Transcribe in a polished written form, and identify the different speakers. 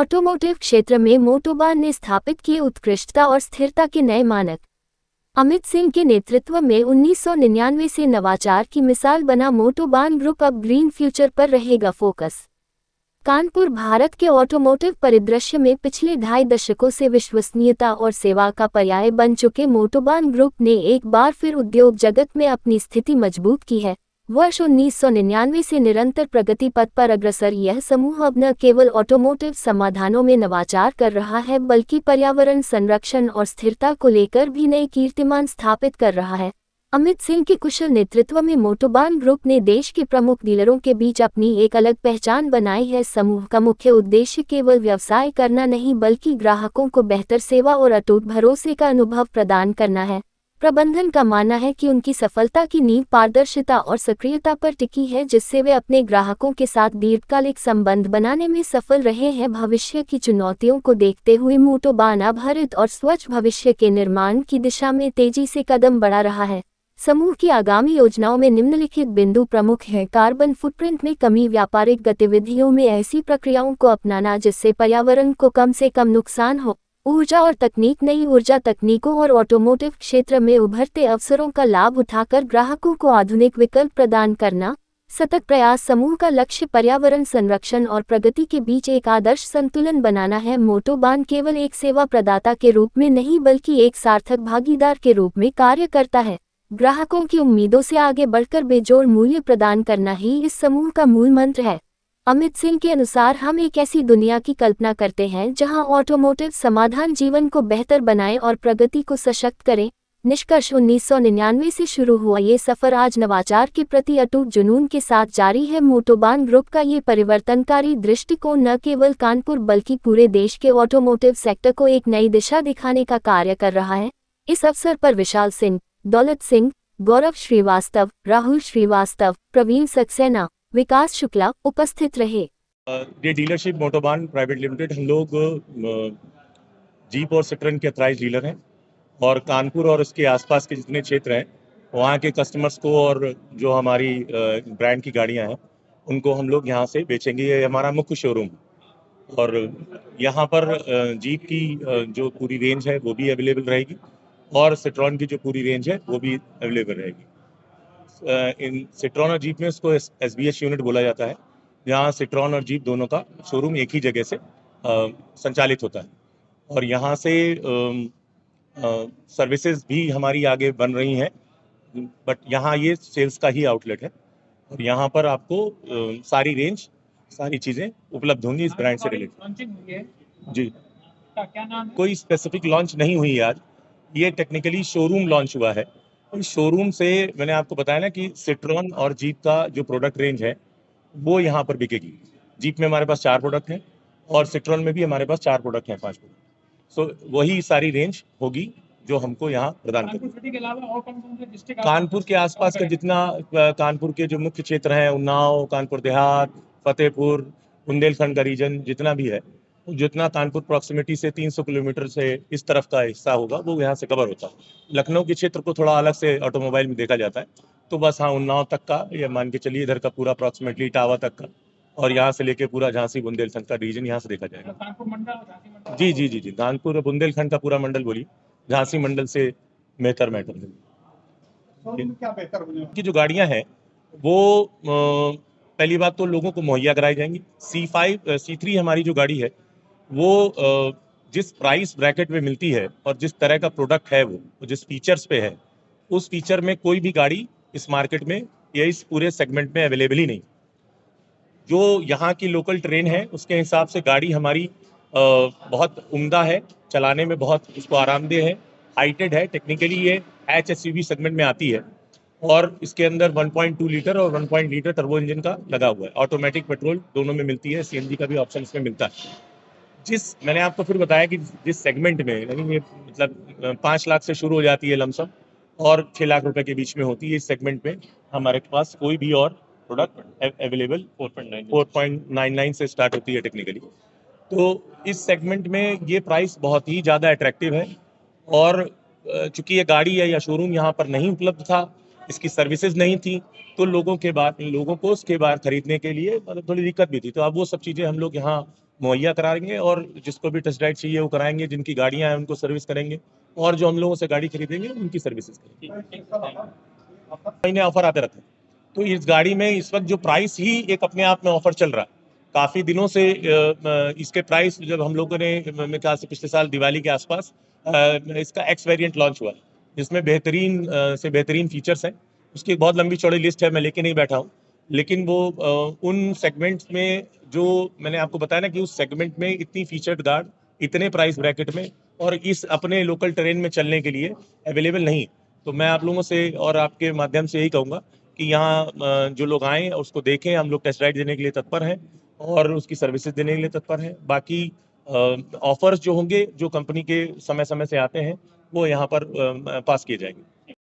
Speaker 1: Automotive क्षेत्र में मोटोबान ने स्थापित किए उत्कृष्टता और स्थिरता के नए मानक। अमित सिंह के नेतृत्व में 1999 से नवाचार की मिसाल बना मोटोबान ग्रुप अब ग्रीन फ्यूचर पर रहेगा फोकस। कानपुर भारत के ऑटोमोटिव परिदृश्य में पिछले 2.5 दशकों से विश्वसनीयता और सेवा का पर्याय बन चुके मोटोबान ग्रुप ने एक बार फिर उद्योग जगत में अपनी स्थिति मजबूत की है। वर्ष 1999 से निरंतर प्रगति पथ पर अग्रसर यह समूह अब न केवल ऑटोमोटिव समाधानों में नवाचार कर रहा है बल्कि पर्यावरण संरक्षण और स्थिरता को लेकर भी नए कीर्तिमान स्थापित कर रहा है। अमित सिंह के कुशल नेतृत्व में मोटोबान ग्रुप ने देश के प्रमुख डीलरों के बीच अपनी एक अलग पहचान बनाई है। समूह का मुख्य उद्देश्य केवल व्यवसाय करना नहीं बल्कि ग्राहकों को बेहतर सेवा और अटूट भरोसे का अनुभव प्रदान करना है। प्रबंधन का मानना है कि उनकी सफलता की नींव पारदर्शिता और सक्रियता पर टिकी है, जिससे वे अपने ग्राहकों के साथ दीर्घकालिक संबंध बनाने में सफल रहे हैं। भविष्य की चुनौतियों को देखते हुए मोटोबान अब हरित और स्वच्छ भविष्य के निर्माण की दिशा में तेजी से कदम बढ़ा रहा है। समूह की आगामी योजनाओं में निम्नलिखित बिंदु प्रमुख हैं। कार्बन फुटप्रिंट में कमी, व्यापारिक गतिविधियों में ऐसी प्रक्रियाओं को अपनाना जिससे पर्यावरण को कम से कम नुकसान हो। ऊर्जा और तकनीक, नई ऊर्जा तकनीकों और ऑटोमोटिव क्षेत्र में उभरते अवसरों का लाभ उठाकर ग्राहकों को आधुनिक विकल्प प्रदान करना। सतत प्रयास, समूह का लक्ष्य पर्यावरण संरक्षण और प्रगति के बीच एक आदर्श संतुलन बनाना है। मोटोबान केवल एक सेवा प्रदाता के रूप में नहीं बल्कि एक सार्थक भागीदार के रूप में कार्य करता है। ग्राहकों की उम्मीदों से आगे बढ़कर बेजोड़ मूल्य प्रदान करना ही इस समूह का मूल मंत्र है। अमित सिंह के अनुसार हम एक ऐसी दुनिया की कल्पना करते हैं जहां ऑटोमोटिव समाधान जीवन को बेहतर बनाए और प्रगति को सशक्त करें। निष्कर्ष, 1999 से शुरू हुआ ये सफर आज नवाचार के प्रति अटूट जुनून के साथ जारी है। मोटोबान ग्रुप का ये परिवर्तनकारी दृष्टिकोण न केवल कानपुर बल्कि पूरे देश के ऑटोमोटिव सेक्टर को एक नई दिशा दिखाने का कार्य कर रहा है। इस अवसर पर विशाल सिंह, दौलत सिंह, गौरव श्रीवास्तव, राहुल श्रीवास्तव, प्रवीण सक्सेना, विकास शुक्ला उपस्थित रहे।
Speaker 2: ये डीलरशिप मोटोबान प्राइवेट लिमिटेड, हम लोग जीप और सिट्रन के अथराइज डीलर हैं और कानपुर और इसके आसपास के जितने क्षेत्र हैं वहाँ के कस्टमर्स को और जो हमारी ब्रांड की गाड़ियाँ हैं उनको हम लोग यहाँ से बेचेंगे। ये हमारा मुख्य शोरूम और यहाँ पर जीप की जो पूरी रेंज है वो भी अवेलेबल रहेगी और सिट्रॉन की जो पूरी रेंज है वो भी अवेलेबल रहेगी। इन सिट्रॉन और जीप में इसको एसबीएस यूनिट बोला जाता है, जहाँ सिट्रॉन और जीप दोनों का शोरूम एक ही जगह से संचालित होता है और यहाँ से सर्विसेज भी हमारी आगे बन रही हैं, बट यहाँ ये सेल्स का ही आउटलेट है और यहाँ पर आपको सारी रेंज, सारी चीज़ें उपलब्ध होंगी इस ब्रांड से रिलेटेड। जी, क्या नाम? कोई स्पेसिफिक लॉन्च नहीं हुई आज, ये टेक्निकली शोरूम लॉन्च हुआ है। इस शोरूम से मैंने आपको बताया ना कि सिट्रॉन और जीप का जो प्रोडक्ट रेंज है वो यहाँ पर बिकेगी। जीप में हमारे पास 4 प्रोडक्ट हैं और सिट्रॉन में भी हमारे पास 4 प्रोडक्ट हैं, 5 प्रोडक्ट। सो वही सारी रेंज होगी जो हमको यहाँ प्रदान करेगी। के अलावा और कौन-कौन से डिस्ट्रिक्ट कानपुर के आसपास का जितना कानपुर के जो मुख्य क्षेत्र हैं, उन्नाव, कानपुर देहात, फतेहपुर, बुंदेलखंड का रीजन जितना भी है, जितना कानपुर प्रॉक्सिमिटी से 300 किलोमीटर से इस तरफ का हिस्सा होगा वो यहाँ से कवर होता है। लखनऊ के क्षेत्र को थोड़ा अलग से ऑटोमोबाइल में देखा जाता है, तो बस हाँ उन्नाव तक का, ये मान के चलिए इधर का पूरा अप्रॉक्सीमेटली इटावा तक का और यहाँ से लेके पूरा झांसी बुंदेलखंड का रीजन यहाँ से देखा जाएगा। कानपुर मंडल, जी जी जी जी, कानपुर बुंदेलखंड का पूरा मंडल बोलिए, झांसी मंडल से मेहतर मैटर क्या बेहतर की जो गाड़ियाँ हैं वो पहली बात तो लोगों को मुहैया कराई जाएंगी। C5 C3 हमारी जो गाड़ी है वो जिस प्राइस ब्रैकेट में मिलती है और जिस तरह का प्रोडक्ट है वो जिस फीचर्स पे है, उस फीचर में कोई भी गाड़ी इस मार्केट में या इस पूरे सेगमेंट में अवेलेबल ही नहीं। जो यहाँ की लोकल ट्रेन है उसके हिसाब से गाड़ी हमारी बहुत उम्दा है, चलाने में बहुत उसको आरामदेह है, हाइटेड है, टेक्निकली ये HSUV सेगमेंट में आती है और इसके अंदर 1.2 लीटर और 1 लीटर टर्बो इंजन का लगा हुआ है। ऑटोमेटिक पेट्रोल दोनों में मिलती है, CNG का भी ऑप्शन इसमें मिलता है। जिस मैंने आपको फिर बताया कि जिस सेगमेंट में यानी ये मतलब 5 लाख से शुरू हो जाती है लमसम और 6 लाख रुपए के बीच में होती है, इस सेगमेंट में हमारे पास कोई भी और प्रोडक्ट अवेलेबल 4.99 से स्टार्ट होती है टेक्निकली। तो इस सेगमेंट में ये प्राइस बहुत ही ज़्यादा अट्रैक्टिव है और चूंकि ये गाड़ी है या शोरूम यहाँ पर नहीं उपलब्ध था, इसकी सर्विसेज नहीं थी, तो लोगों को उसके बाद खरीदने के लिए मतलब थोड़ी दिक्कत भी थी। तो अब वो सब चीज़ें हम लोग यहाँ मुहैया कराएंगे और जिसको भी टेस्ट ड्राइव चाहिए वो कराएंगे, जिनकी गाड़ियां हैं उनको सर्विस करेंगे और जो हम लोगों से गाड़ी खरीदेंगे उनकी सर्विसेज करेंगे। महीने ऑफर आते रहते हैं। तो इस गाड़ी में इस वक्त जो प्राइस ही एक अपने आप में ऑफर चल रहा है, काफ़ी दिनों से इसके प्राइस जब हम लोगों ने मेरे ख्याल से पिछले साल दिवाली के आसपास इसका एक्स वेरिएंट लॉन्च हुआ, जिसमें बेहतरीन से बेहतरीन फीचर्स हैं। उसकी एक बहुत लंबी चौड़ी लिस्ट है, मैं लेके नहीं बैठा हूँ, लेकिन वो उन सेगमेंट्स में जो मैंने आपको बताया ना कि उस सेगमेंट में इतनी फीचर्ड गार्ड इतने प्राइस ब्रैकेट में और इस अपने लोकल टेरेन में चलने के लिए अवेलेबल नहीं। तो मैं आप लोगों से और आपके माध्यम से यही कहूँगा कि यहाँ जो लोग आएँ उसको देखें। हम लोग टेस्ट राइड देने के लिए तत्पर हैं और उसकी सर्विसेज देने के लिए तत्पर हैं। बाकी ऑफर्स जो होंगे जो कंपनी के समय समय से आते हैं वो यहाँ पर पास किए जाएंगे।